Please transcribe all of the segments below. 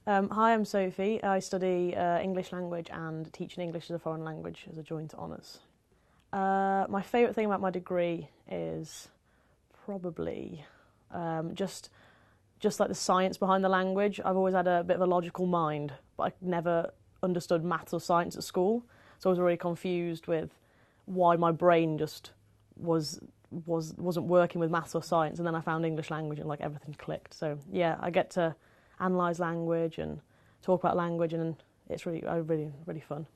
Hi, I'm Sophie. I study English language and teaching English as a foreign language as a joint honours. My favourite thing about my degree is probably just like the science behind the language. I've always had a bit of a logical mind, but I never understood maths or science at school, so I was really confused with why my brain just wasn't working with maths or science, and then I found English language and like everything clicked. So yeah, I get to analyse language and talk about language, and it's really fun.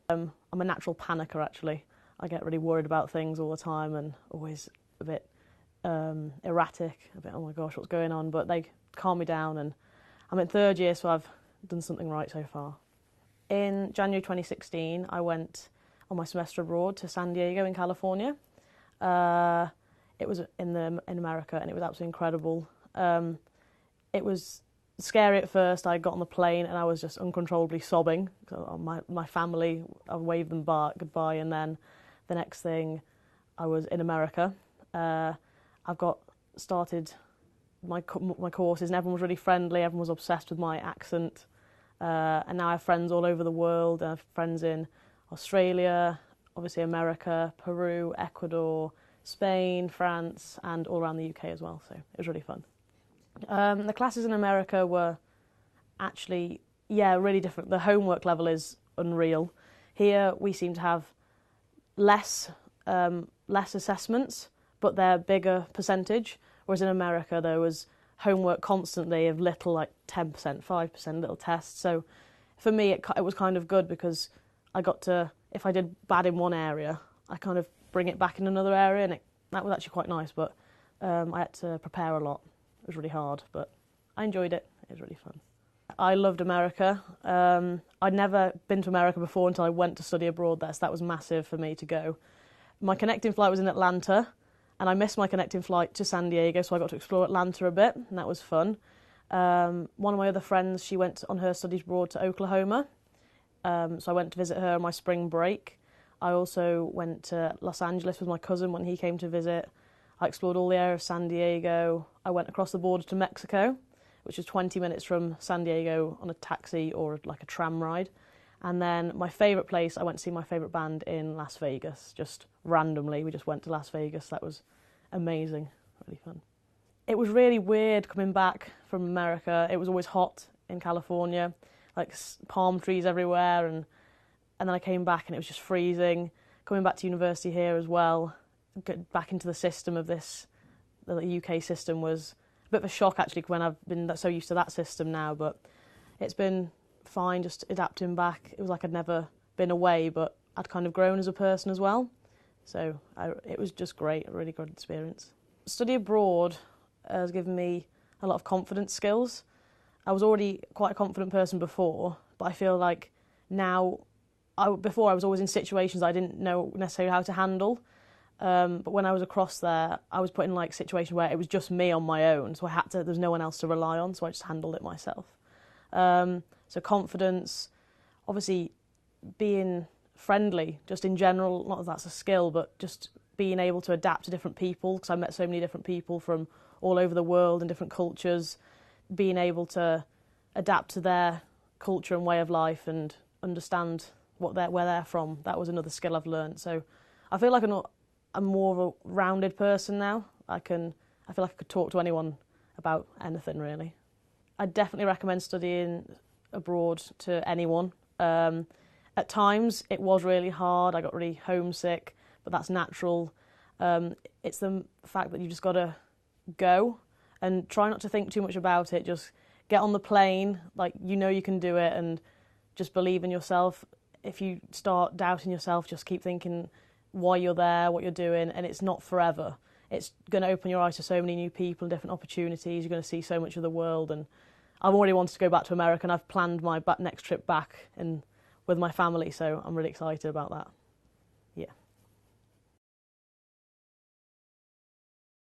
I'm a natural panicker actually. I get really worried about things all the time and always a bit erratic, a bit oh my gosh what's going on, but they calm me down, and I'm in third year, so I've done something right so far. In January 2016 I went on my semester abroad to San Diego in California. It was in America, and it was absolutely incredible. It was scary at first. I got on the plane and I was just uncontrollably sobbing. My family, I waved them goodbye, and then the next thing I was in America. I've got started my courses, and everyone was really friendly. Everyone was obsessed with my accent, and now I have friends all over the world. I have friends in Australia, obviously America, Peru, Ecuador, Spain, France, and all around the UK as well, so it was really fun. The classes in America were actually, really different. The homework level is unreal. Here we seem to have less assessments, but they're bigger percentage, whereas in America there was homework constantly of little, like 10%, 5%, little tests. So for me it was kind of good, because I got to, if I did bad in one area, I kind of bring it back in another area, and that was actually quite nice, but I had to prepare a lot. It was really hard, but I enjoyed it. It was really fun. I loved America. I'd never been to America before until I went to study abroad there, so that was massive for me to go. My connecting flight was in Atlanta, and I missed my connecting flight to San Diego, so I got to explore Atlanta a bit, and that was fun. One of my other friends, she went on her studies abroad to Oklahoma, so I went to visit her on my spring break. I also went to Los Angeles with my cousin when he came to visit. I explored all the area of San Diego. I went across the border to Mexico, which is 20 minutes from San Diego on a taxi or like a tram ride. And then my favourite place, I went to see my favourite band in Las Vegas, just randomly. We just went to Las Vegas. That was amazing, really fun. It was really weird coming back from America. It was always hot in California, like palm trees everywhere, and then I came back and it was just freezing. Coming back to university here as well, get back into the system of this, the UK system, was a bit of a shock actually, when I've been so used to that system now, but it's been fine just adapting back. It was like I'd never been away, but I'd kind of grown as a person as well. So it was just great, a really good experience. Study abroad has given me a lot of confidence skills. I was already quite a confident person before, but I feel like now, before I was always in situations I didn't know necessarily how to handle. But when I was across there, I was put in like situations where it was just me on my own, so there's no one else to rely on, so I just handled it myself. So confidence, obviously being friendly, just in general, not that that's a skill, but just being able to adapt to different people, because I met so many different people from all over the world and different cultures, being able to adapt to their culture and way of life and understand where they're from. That was another skill I've learned. So I feel like I'm more of a rounded person now. I feel like I could talk to anyone about anything really. I definitely recommend studying abroad to anyone. At times it was really hard. I got really homesick, but that's natural. It's the fact that you just got to go and try not to think too much about it. Just get on the plane, like you can do it, and just believe in yourself. If you start doubting yourself, just keep thinking why you're there, what you're doing, and it's not forever. It's going to open your eyes to so many new people and different opportunities. You're going to see so much of the world, and I've already wanted to go back to America, and I've planned my next trip back with my family, so I'm really excited about that. Yeah.